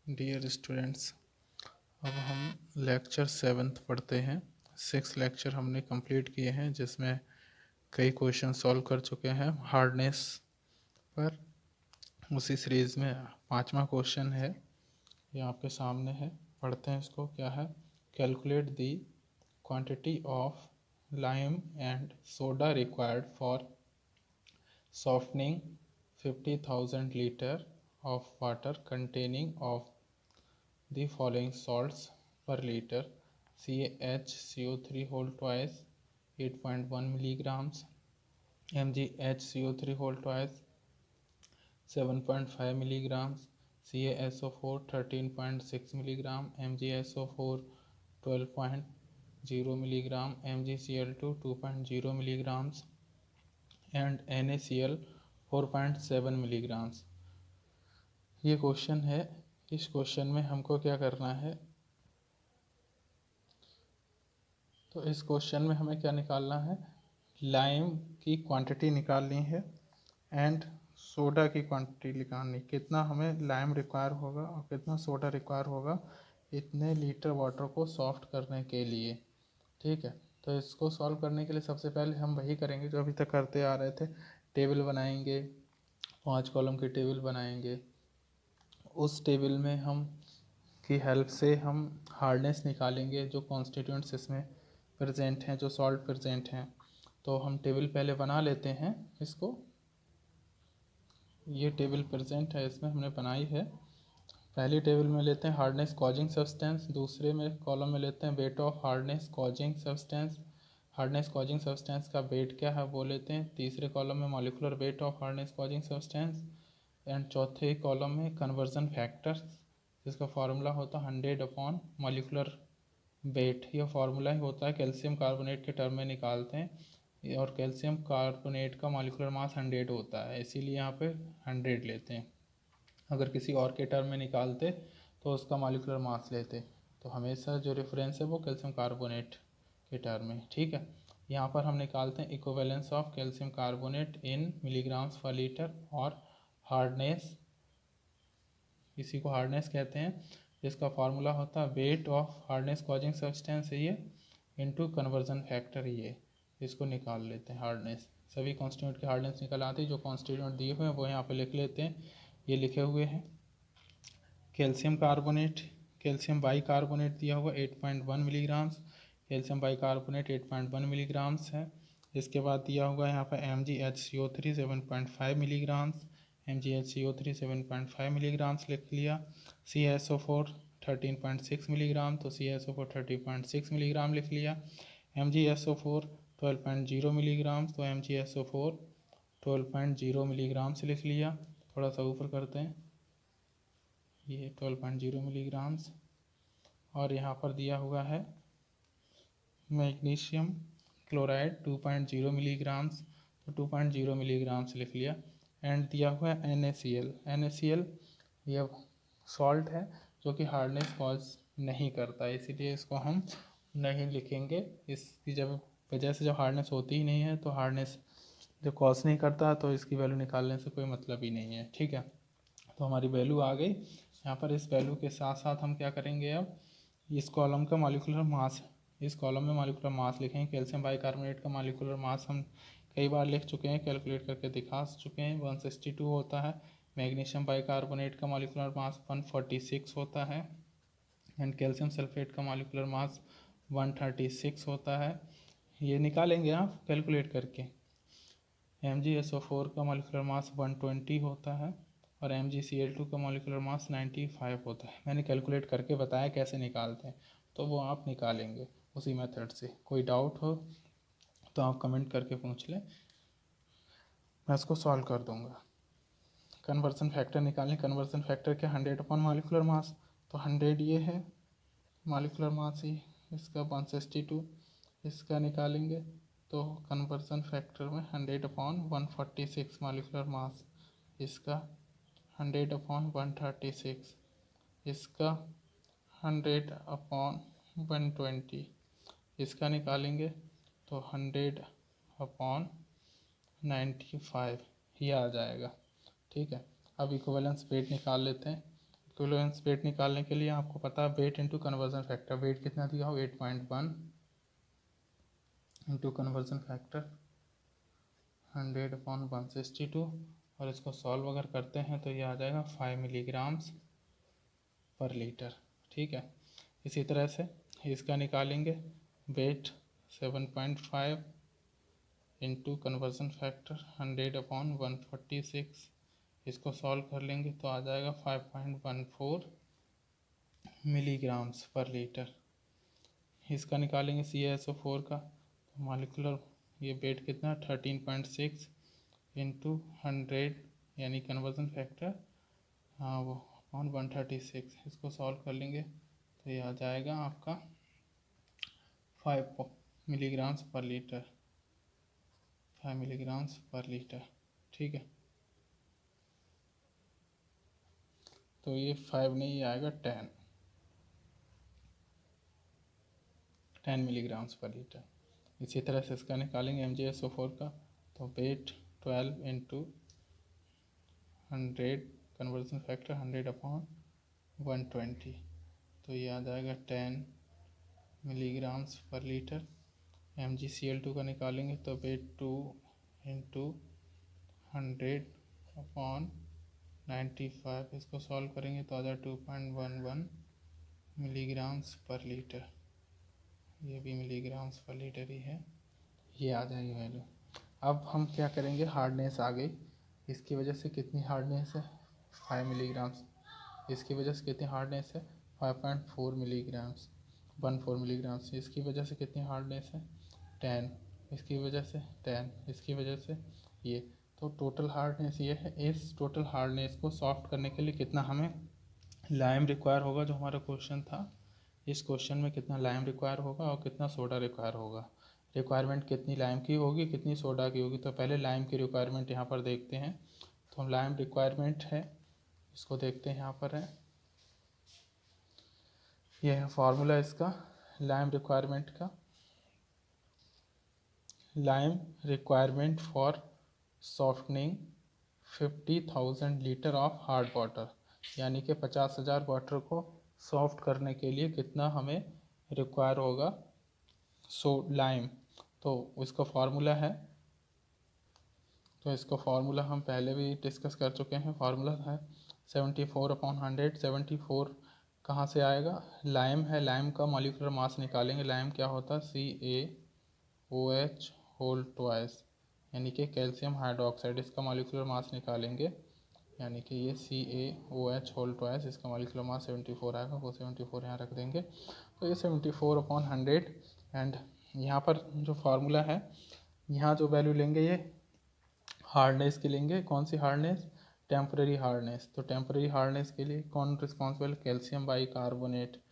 Dear students, अब हम lecture 7th पढ़ते हैं। 6 लेक्चर हमने कंप्लीट किए हैं, जिसमें कई क्वेश्चन सॉल्व कर चुके हैं हार्डनेस पर। उसी सीरीज़ में 5वां क्वेश्चन है, ये आपके सामने है। पढ़ते हैं इसको। क्या है? Calculate the quantity of lime and soda required for softening 50,000 liter of water containing of the following salts per liter: CaHCO3 whole twice 8.1 milligrams, MgHCO3 whole twice 7.5 milligrams, CaSO4 13.6 milligram, MgSO4 12.0 milligram, MgCl2 2.0 milligrams and NaCl 4.7 milligrams. ये question है। इस question में हमको क्या करना है? तो इस क्वेश्चन में हमें क्या निकालना है? लाइम की क्वांटिटी निकालनी है एंड सोडा की क्वांटिटी निकालनी। कितना हमें लाइम रिक्वायर होगा और कितना सोडा रिक्वायर होगा इतने लीटर वाटर को सॉफ्ट करने के लिए। ठीक है, तो इसको सॉल्व करने के लिए सबसे पहले हम वही करेंगे जो अभी तक करते आ रहे थे। टेबल बनाएंगे, 5 कॉलम की टेबल बनाएंगे। उस टेबल में हम की हेल्प से हम हार्डनेस निकालेंगे, जो कॉन्स्टिट्यूएंट्स इसमें प्रेजेंट हैं, जो सॉल्ट प्रेजेंट हैं। तो हम टेबल पहले बना लेते हैं इसको। ये टेबल प्रेजेंट है, इसमें हमने बनाई है। पहली टेबल में लेते हैं हार्डनेस कॉजिंग सब्सटेंस, दूसरे में कॉलम में लेते हैं weight of hardness causing substance. Hardness causing substance का वेट क्या है वो लेते हैं। तीसरे कॉलम में molecular weight of hardness causing substance and चौथे कॉलम में कन्वर्जन फैक्टर, जिसका फार्मूला होता है 100 अपॉन मॉलिक्यूलर वेट। यह फार्मूला ही होता है कैल्शियम कार्बोनेट के टर्म में निकालते हैं, और कैल्शियम कार्बोनेट का मॉलिक्यूलर मास 100 होता है, इसीलिए यहाँ पे 100 लेते हैं। अगर किसी और के टर्म में निकालते तो उसका मॉलिक्यूलर मास लेते। तो हमेशा जो रेफरेंस है वो कैल्शियम कार्बोनेट के टर्म में। ठीक है, यहाँ पर हम निकालते हैं equivalence of calcium carbonate in milligrams पर लीटर और हार्डनेस, इसी को हार्डनेस कहते हैं, जिसका फार्मूला होता है weight of hardness causing substance है ये इनटू कन्वर्जन फैक्टर। ये इसको निकाल लेते हैं हार्डनेस। सभी कॉन्स्टिट्यूंट की हार्डनेस निकल आती है। जो कॉन्स्टिट्यूंट दिए हुए हैं वो यहाँ पे लिख लेते हैं। ये लिखे हुए हैं calcium carbonate, calcium by carbonate दिया हुआ 8.1 milligrams, calcium by carbonate 8.1 milligrams है। इसके बाद दिया हुआ है यहाँ पर MgHCO3 7.5 मिलीग्राम्स, MgHCO3 7.5 मिलीग्राम्स लिख लिया। CaSO4 13.6 मिलीग्राम, तो CaSO4 30.6 मिलीग्राम लिख लिया। MgSO4 12.0 मिलीग्राम, तो MgSO4 12.0 मिलीग्राम से लिख लिया। थोड़ा सा ऊपर करते हैं, ये 12.0 मिलीग्राम्स। और यहाँ पर दिया हुआ है मैग्नीशियम क्लोराइड 2.0 मिलीग्राम्स, तो 2.0 मिलीग्राम्स लिख लिया। एंड दिया हुआ है NaCl। NaCl यह सॉल्ट है जो कि हार्डनेस कॉज नहीं करता, इसीलिए इसको हम नहीं लिखेंगे। इसकी जब वजह से जब हार्डनेस होती ही नहीं है तो हार्डनेस जब कॉज नहीं करता तो इसकी वैल्यू निकालने से कोई मतलब ही नहीं है। ठीक है, तो हमारी वैल्यू आ गई यहाँ पर। इस वैल्यू के साथ साथ हम क्या करेंगे, अब इस कॉलम का मॉलिक्यूलर मास, इस कॉलम में मॉलिक्यूलर मास लिखेंगे। कैल्शियम बाइकार्बोनेट का मॉलिक्यूलर मास हम कई बार लिख चुके हैं, कैलकुलेट करके दिखा चुके हैं, 162 होता है। मैग्नीशियम बाइकार्बोनेट का मॉलिक्यूलर मास 146 होता है एंड कैल्शियम सल्फेट का मॉलिक्यूलर मास 136 होता है। ये निकालेंगे आप कैलकुलेट करके। MgSO4 का मॉलिक्यूलर मास 120 होता है और MgCl2 का मॉलिक्यूलर मास 95 होता है। मैंने कैलकुलेट करके बताया कैसे निकालते हैं, तो वो आप निकालेंगे उसी मेथड से। कोई डाउट हो तो आप कमेंट करके पूछ लें, मैं इसको सॉल्व कर दूंगा। कन्वर्सन फैक्टर निकालें। कन्वर्सन फैक्टर क्या? 100 अपॉन मॉलिक्यूलर मास, तो 100 ये है मॉलिक्यूलर मास ही, इसका 162 इसका निकालेंगे तो कन्वर्सन फैक्टर में 100 अपॉन 146 मॉलिक्यूलर मास, इसका 100 अपॉन 136, इसका 100 अपॉन 120, इसका निकालेंगे तो 100 अपॉन 95 ये आ जाएगा। ठीक है, अब इक्विवेलेंस वेट निकाल लेते हैं। इक्विवेलेंस वेट निकालने के लिए आपको पता है weight into conversion factor. Weight कितना दिया हो 8.1 इंटू कन्वर्जन फैक्टर 100/162 और इसको सॉल्व अगर करते हैं तो ये आ जाएगा 5 मिलीग्राम्स पर लीटर। ठीक है, इसी तरह से इसका निकालेंगे वेट 7.5 इंटू कन्वर्जन फैक्टर 100/146। इसको सॉल्व कर लेंगे तो आ जाएगा 5.14 मिलीग्राम्स पर लीटर। इसका निकालेंगे CaSO4 का तो मॉलिक्यूलर ये वेट कितना 13.6 इंटू 100 यानी कन्वर्जन फैक्टर हाँ वो 136। इसको सॉल्व कर लेंगे तो ये आ जाएगा आपका 5 मिलीग्राम्स पर लीटर, 5 मिलीग्राम्स पर लीटर। ठीक है, तो ये 5 नहीं आएगा 10 मिलीग्राम्स पर लीटर। इसी तरह से इसका निकालेंगे MgSO4 का तो वेट 12 इंटू 100 कन्वर्जन फैक्टर 100/120 तो ये आ जाएगा 10 मिलीग्राम्स पर लीटर। MgCl2 का निकालेंगे तो वेट 2 इंटू 100/95। इसको सॉल्व करेंगे तो आ जाए 2.11 मिलीग्राम्स पर लीटर। ये भी मिलीग्राम्स पर लीटर ही है, ये आ जाएगी वैल्यू। अब हम क्या करेंगे, हार्डनेस आ गई, इसकी वजह से कितनी हार्डनेस है 5 मिलीग्राम्स, इसकी वजह से कितनी हार्डनेस है 5.4 मिलीग्राम्स 14 मिलीग्राम्स। इसकी वजह से कितनी हार्डनेस है 10, इसकी वजह से 10, इसकी वजह से ये, तो टोटल हार्डनेस ये है। इस टोटल हार्डनेस को सॉफ्ट करने के लिए कितना हमें लाइम रिक्वायर होगा, जो हमारा क्वेश्चन था, इस क्वेश्चन में कितना लाइम रिक्वायर होगा और कितना सोडा रिक्वायर होगा। रिक्वायरमेंट कितनी लाइम की होगी, कितनी सोडा की होगी। तो पहले लाइम की रिक्वायरमेंट यहाँ पर देखते हैं। तो हम लाइम रिक्वायरमेंट है इसको देखते हैं, यहाँ पर है, ये है फार्मूला इसका लाइम रिक्वायरमेंट का। Lime requirement for softening 50,000 litre of hard water, यानी कि 50,000 वाटर को सॉफ्ट करने के लिए कितना हमें रिक्वायर होगा लाइम। तो इसका फार्मूला है, तो इसका फार्मूला हम पहले भी डिस्कस कर चुके हैं। फार्मूला है 74/100। 74 कहाँ से आएगा, लाइम है, लाइम का मॉलिक्यूलर मास निकालेंगे। लाइम क्या होता है CaOH होल ट्वाइस, यानी कि कैल्शियम हाइड्रोक्साइड। इसका मॉलिक्यूलर मास निकालेंगे, यानी कि ये CaOH होल ट्वाइस, इसका मॉलिक्यूलर मास 74 आएगा, वो 74 यहाँ रख देंगे। तो ये 74/100 एंड यहाँ पर जो फार्मूला है, यहाँ जो वैल्यू लेंगे ये हार्डनेस की लेंगे। कौन सी हार्डनेस, टेम्परेरी हार्डनेस। तो टेम्परेरी हार्डनेस के लिए कौन रिस्पॉन्सिबल, कैल्शियम बाइकार्बोनेट,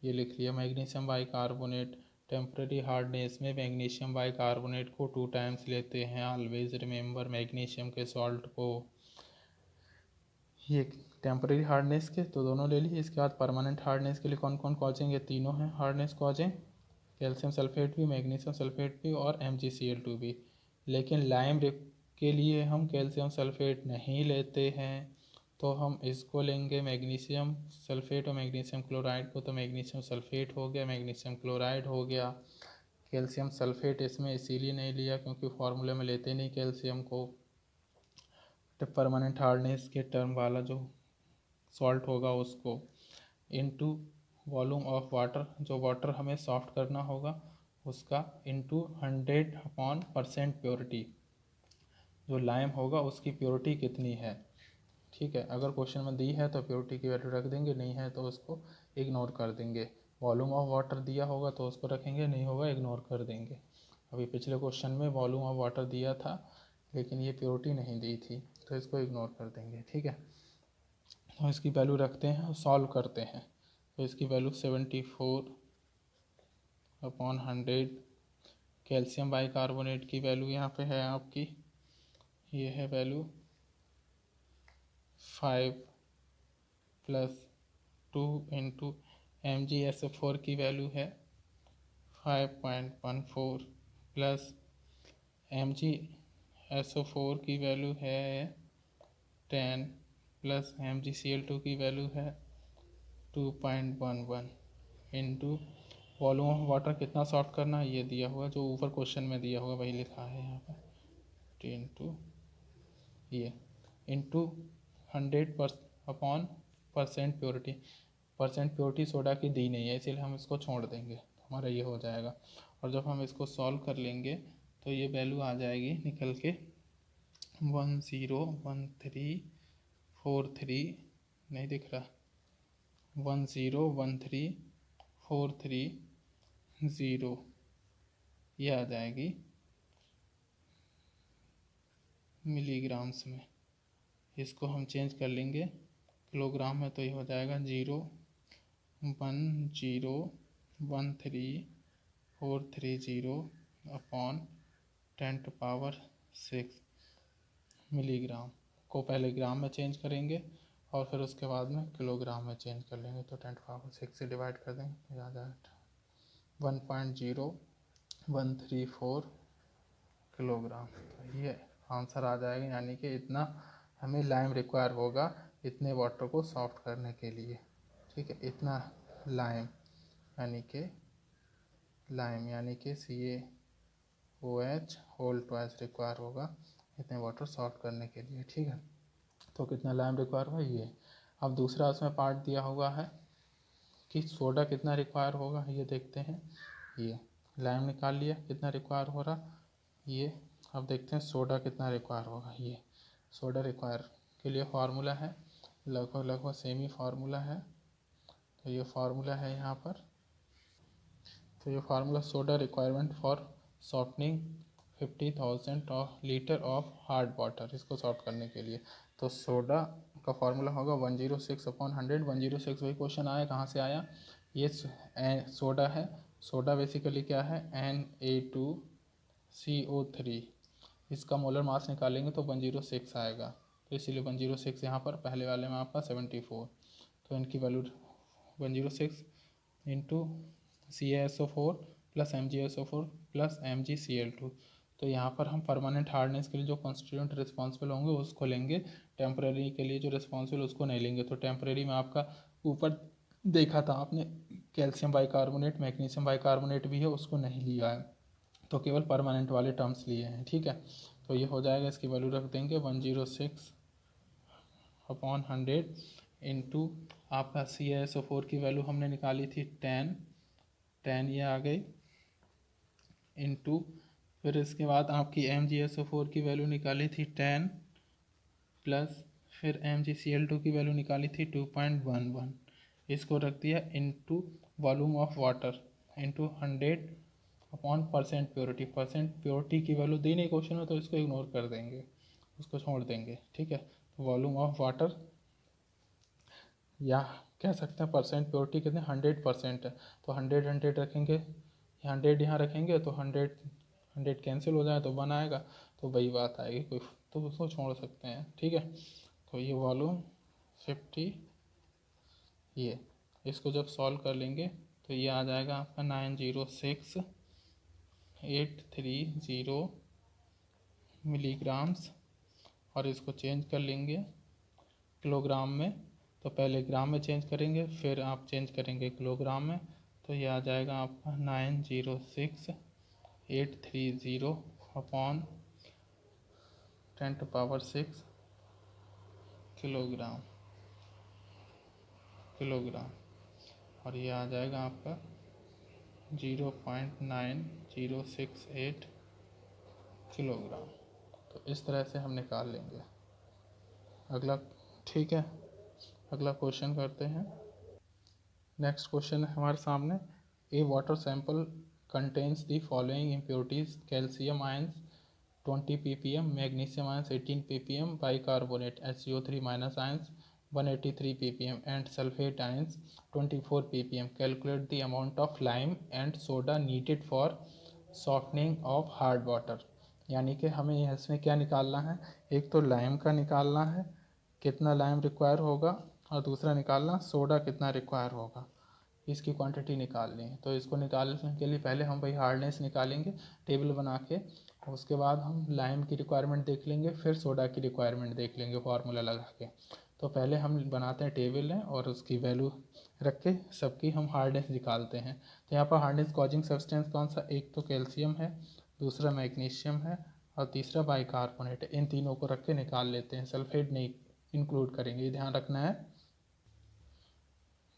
ये लिख लिया। मैग्नीशियम बाइकार्बोनेट, टेम्परेरी हार्डनेस में मैग्नीशियम बाइकार्बोनेट को 2 टाइम्स लेते हैं। ऑलवेज रिमेंबर मैग्नीशियम के सॉल्ट को, ये टेम्परेरी हार्डनेस के तो दोनों ले लिए। इसके बाद परमानेंट हार्डनेस के लिए कौन कौन कॉजिंग, ये तीनों हैं हार्डनेस कॉजिंग, कैल्शियम सल्फेट भी, मैग्नीशियम सल्फेट भी और MgCl2 भी। लेकिन लाइम के लिए हम कैल्शियम सल्फेट नहीं लेते हैं, तो हम इसको लेंगे मैग्नीशियम सल्फेट और मैग्नीशियम क्लोराइड को। तो मैग्नीशियम सल्फेट हो गया, मैग्नीशियम क्लोराइड हो गया। कैल्शियम सल्फेट इसमें इसीलिए नहीं लिया क्योंकि फार्मूले में लेते नहीं कैल्शियम को। परमानेंट हार्डनेस के टर्म वाला जो सॉल्ट होगा उसको इनटू वॉल्यूम ऑफ वाटर, जो वाटर हमें सॉफ्ट करना होगा उसका, इनटू 100/% प्योरिटी, जो लाइम होगा उसकी प्योरिटी कितनी है। ठीक है, अगर क्वेश्चन में दी है तो प्योरिटी की वैल्यू रख देंगे, नहीं है तो उसको इग्नोर कर देंगे। वॉल्यूम ऑफ वाटर दिया होगा तो उसको रखेंगे, नहीं होगा इग्नोर कर देंगे। अभी पिछले क्वेश्चन में वॉल्यूम ऑफ वाटर दिया था लेकिन ये प्योरिटी नहीं दी थी, तो इसको इग्नोर कर देंगे। ठीक है, तो इसकी वैल्यू रखते हैं और सॉल्व करते हैं। तो इसकी वैल्यू 74/100। कैल्शियम बाइकार्बोनेट की वैल्यू यहाँ पे है आपकी, ये है वैल्यू 5 + 2 इंटू MgSO4 की वैल्यू है 5.14 प्लस MgSO4 की वैल्यू है 10 प्लस MgCl2 की वैल्यू है 2.11 इंटू वॉल्यूम ऑफ वाटर कितना सॉर्ट करना है ये दिया हुआ, जो ऊपर क्वेश्चन में दिया हुआ वही लिखा है यहाँ पर, इंटू ये into 100 upon percent purity. Percent purity soda की दी नहीं है इसीलिए हम इसको छोड़ देंगे, हमारा ये हो जाएगा। और जब हम इसको सॉल्व कर लेंगे तो ये वैल्यू आ जाएगी निकल के 101343, नहीं दिख रहा, 101343 ये आ जाएगी मिलीग्राम्स में। इसको हम चेंज कर लेंगे किलोग्राम में तो ये हो जाएगा 0.01343 अपॉन 10⁻6 मिलीग्राम को पहले ग्राम में चेंज करेंगे और फिर उसके बाद में किलोग्राम में चेंज कर लेंगे, तो 10⁻6 से डिवाइड कर देंगे तो आ जाएगा 1.0134 किलोग्राम। तो ये आंसर आ जाएगा, यानी कि इतना हमें लाइम रिक्वायर होगा इतने वाटर को सॉफ्ट करने के लिए। ठीक है, इतना लाइम यानी कि CaOH होल ट्वाइस रिक्वायर होगा इतने वाटर सॉफ्ट करने के लिए। ठीक है, तो कितना लाइम रिक्वायर हुआ ये। अब दूसरा उसमें पार्ट दिया हुआ है कि सोडा कितना रिक्वायर होगा, ये देखते हैं। ये लाइम निकाल लिया, कितना रिक्वायर हो रहा ये। अब देखते हैं सोडा कितना रिक्वायर होगा। ये सोडा रिक्वायर के लिए फार्मूला है, लगभग सेम ही फार्मूला है। तो ये फार्मूला है यहाँ पर, तो ये formula soda requirement for softening 50,000 litre of hard water, इसको सॉफ्ट करने के लिए। तो सोडा का फार्मूला होगा 106/100। 106 वही क्वेश्चन आया, कहाँ से आया, ये सोडा है। सोडा बेसिकली क्या है, Na2CO3। इसका मोलर मास निकालेंगे तो 106 आएगा, तो इसीलिए 106 यहाँ पर, पहले वाले में आपका 74। तो इनकी value 106 into CaSO4 plus MgSO4 plus MgCl2। तो यहाँ पर हम परमानेंट हार्डनेस के लिए जो कॉन्स्टिट्यूएंट रिस्पॉन्सिबल होंगे उसको लेंगे, टेम्परेरी के लिए जो रिस्पॉन्सिबल उसको नहीं लेंगे। तो टेम्परेरी में आपका ऊपर देखा था आपने, कैल्शियम बाइकार्बोनेट, मैग्नीशियम बाइकार्बोनेट भी है, उसको नहीं लिया है, तो केवल परमानेंट वाले टर्म्स लिए हैं। ठीक है, तो ये हो जाएगा, इसकी वैल्यू रख देंगे 106/100 इंटू आपका CaSO4 की वैल्यू हमने निकाली थी 10 ये आ गई, इंटू फिर इसके बाद आपकी MgSO4 की वैल्यू निकाली थी 10 प्लस फिर MgCl2 की वैल्यू निकाली थी 2.11, इसको रख दिया into volume of water into 100 upon percent purity. Percent purity की वैल्यू दी नहीं क्वेश्चन में, तो इसको इग्नोर कर देंगे, उसको छोड़ देंगे। ठीक है, तो वॉल्यूम ऑफ वाटर, या कह सकते हैं परसेंट प्योरिटी कितने 100% है, तो 100 रखेंगे, 100 यहाँ रखेंगे तो 100 कैंसिल हो जाए तो 1 आएगा, तो वही बात आएगी कोई, तो उसको छोड़ सकते हैं। ठीक है, तो ये वॉल्यूम 50, ये इसको जब सॉल्व कर लेंगे तो ये आ जाएगा आपका 906,830 मिलीग्राम्स। और इसको चेंज कर लेंगे किलोग्राम में, तो पहले ग्राम में चेंज करेंगे फिर आप चेंज करेंगे किलोग्राम में, तो ये आ जाएगा आपका 906,830 अपॉन 10⁻6 किलोग्राम। और ये आ जाएगा आपका 0.9068 किलोग्राम। तो इस तरह से हम निकाल लेंगे अगला। ठीक है, अगला क्वेश्चन करते हैं। नेक्स्ट क्वेश्चन है हमारे सामने, a water sample contains the following impurities, calcium ions 20 ppm, magnesium ions 18 ppm, bicarbonate HCO3 minus ions 183 ppm and sulfate ions 24 ppm. Calculate the amount of lime and soda needed for softening of hard water। यानी कि हमें इसमें क्या निकालना है, एक तो lime का निकालना है कितना लाइम रिक्वायर होगा, और दूसरा निकालना सोडा कितना रिक्वायर होगा, इसकी क्वांटिटी निकालनी है। तो इसको निकालने के लिए पहले हम भाई हार्डनेस निकालेंगे टेबल बना के, उसके बाद हम लाइम की रिक्वायरमेंट देख लेंगे, फिर सोडा की रिक्वायरमेंट देख लेंगे फार्मूला लगा के। तो पहले हम बनाते हैं टेबल है और उसकी वैल्यू रख के सबकी हम हार्डनेस निकालते हैं। तो यहाँ पर हार्डनेस कॉजिंग सब्सटेंस कौन सा, एक तो कैल्शियम है, दूसरा मैग्नीशियम है और तीसरा बाइकार्बोनेट है। इन तीनों को रख के निकाल लेते हैं, सल्फेट नहीं इंक्लूड करेंगे, ये ध्यान रखना है।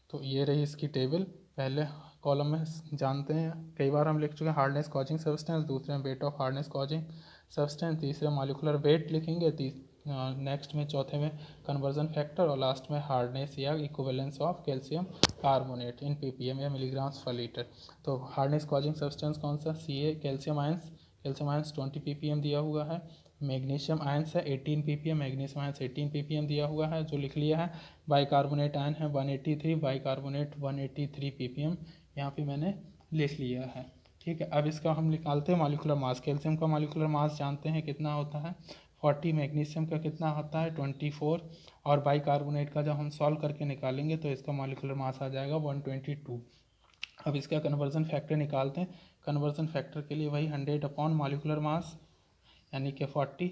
तो ये रही इसकी टेबल। पहले कॉलम में जानते हैं, कई बार हम लिख चुके हैं हार्डनेस कॉजिंग सब्सटेंस, दूसरे में weight of hardness causing substance, तीसरे मॉलिक्यूलर वेट लिखेंगे, नेक्स्ट में चौथे में कन्वर्जन फैक्टर और लास्ट में हार्डनेस या equivalence of calcium carbonate in ppm या मिलीग्राम्स पर लीटर। तो हार्डनेस कॉजिंग सब्सटेंस कौन सा, Ca कैल्शियम आयंस 20 ppm दिया हुआ है, मैग्नीशियम आयंस है 18 ppm, मैग्नीशियम आयंस 18 ppm दिया हुआ है जो लिख लिया है। बाइकार्बोनेट आयन है 183, बाइकार्बोनेट 183 ppm यहाँ पे मैंने लिख लिया है। ठीक है, अब इसका हम निकालते हैं मॉलिक्यूलर मास। कैल्शियम का मॉलिक्यूलर मास जानते हैं कितना होता है 40, मैग्नीशियम का कितना होता है 24 और बाइकार्बोनेट का जब हम सॉल्व करके निकालेंगे तो इसका मॉलिक्यूलर मास आ जाएगा 122। अब इसका कन्वर्जन फैक्टर निकालते हैं। कन्वर्जन फैक्टर के लिए वही 100 अपॉन मॉलिक्यूलर मास यानी कि 40,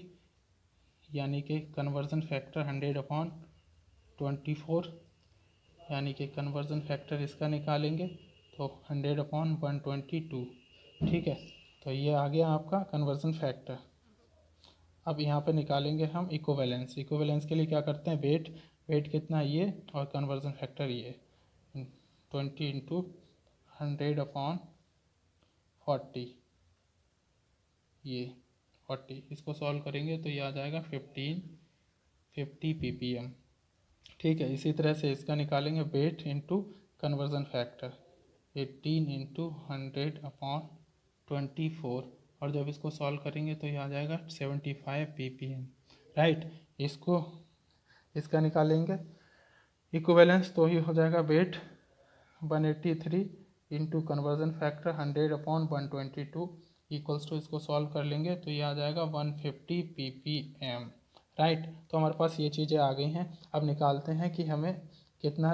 यानी कि कन्वर्जन फैक्टर 100 अपॉन 24 यानी कि कन्वर्जन फैक्टर इसका निकालेंगे तो 100 अपॉन 122। ठीक है, तो ये आ गया आपका कन्वर्जन फैक्टर। अब यहाँ पे निकालेंगे हम इक्विवेलेंस। इक्विवेलेंस के लिए क्या करते हैं, वेट कितना है ये और कन्वर्जन फैक्टर ये 20 इंटू 100 अपॉन 40, ये 40, इसको सॉल्व करेंगे तो ये आ जाएगा 50 ppm। ठीक है, इसी तरह से इसका निकालेंगे wait into conversion factor 18 into 100 upon 24 और जब इसको सॉल्व करेंगे तो ये आ जाएगा 75 ppm। राइट, इसका निकालेंगे इक्विवेलेंस तो ये हो जाएगा weight 183 into conversion factor 100 upon 122 equals to, इसको सॉल्व कर लेंगे तो ये आ जाएगा 150 ppm। राइट, तो हमारे पास ये चीज़ें आ गई हैं। अब निकालते हैं कि हमें कितना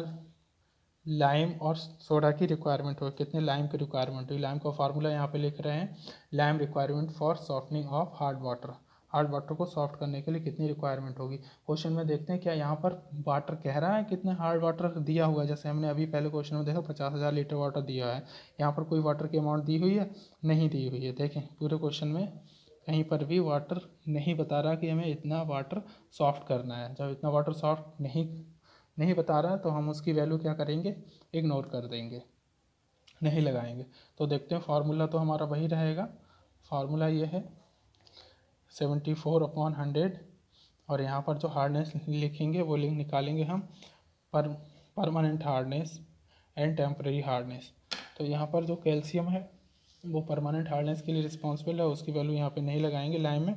लाइम और सोडा की रिक्वायरमेंट हो, कितने लाइम की रिक्वायरमेंट हो। लाइम का फार्मूला यहाँ पे लिख रहे हैं, lime requirement for softening of hard water को सॉफ्ट करने के लिए कितनी रिक्वायरमेंट होगी। क्वेश्चन में देखते हैं क्या यहाँ पर वाटर कह रहा है कितने हार्ड वाटर दिया हुआ है, जैसे हमने अभी पहले क्वेश्चन में देखा 50,000 लीटर वाटर दिया है। यहाँ पर कोई वाटर की अमाउंट दी हुई है, नहीं दी हुई है। देखें पूरे क्वेश्चन में कहीं पर भी वाटर नहीं बता रहा कि हमें इतना वाटर सॉफ्ट करना है। जब इतना वाटर सॉफ्ट नहीं बता रहा तो हम उसकी वैल्यू क्या करेंगे, इग्नोर कर देंगे, नहीं लगाएंगे। तो देखते हैं फार्मूला तो हमारा वही रहेगा। फार्मूला ये है 74 अपॉन 100 और यहाँ पर जो हार्डनेस लिखेंगे वो निकालेंगे हम permanent hardness and temporary hardness. तो यहाँ पर जो कैल्शियम है वो परमानेंट हार्डनेस के लिए रिस्पॉन्सिबल है, उसकी वैल्यू यहाँ पे नहीं लगाएंगे लाइम में।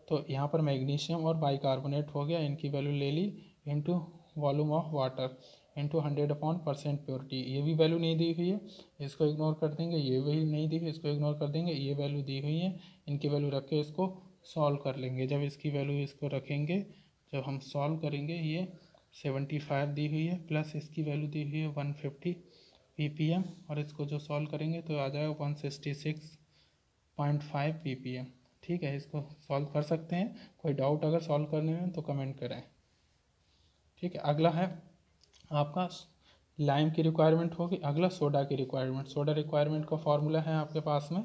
तो यहाँ पर मैग्नीशियम और बाइकार्बोनेट हो गया, इनकी वैल्यू ले ली into volume of water into 100 upon % purity. ये भी वैल्यू नहीं दी हुई है, इसको इग्नोर कर देंगे। ये वही नहीं दी हुई, इसको इग्नोर कर देंगे। ये वैल्यू दी हुई है, इनकी वैल्यू रख के इसको सॉल्व कर लेंगे। जब इसकी वैल्यू इसको रखेंगे, जब हम सॉल्व करेंगे, ये 75 दी हुई है प्लस इसकी वैल्यू दी हुई है 150 ppm और इसको जो सॉल्व करेंगे तो आ जाएगा 166.5 ppm। ठीक है, इसको सॉल्व कर सकते हैं। कोई डाउट अगर सॉल्व करने में तो कमेंट करें। ठीक है, अगला है आपका लाइम की रिक्वायरमेंट होगी। अगला सोडा की रिक्वायरमेंट। सोडा रिक्वायरमेंट का फॉर्मूला है आपके पास में,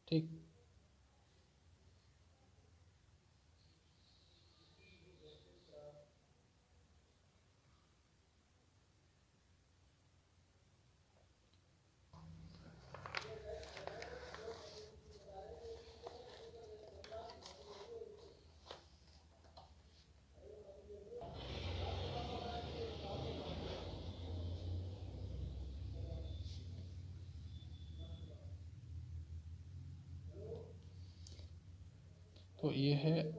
ठीक। तो ये है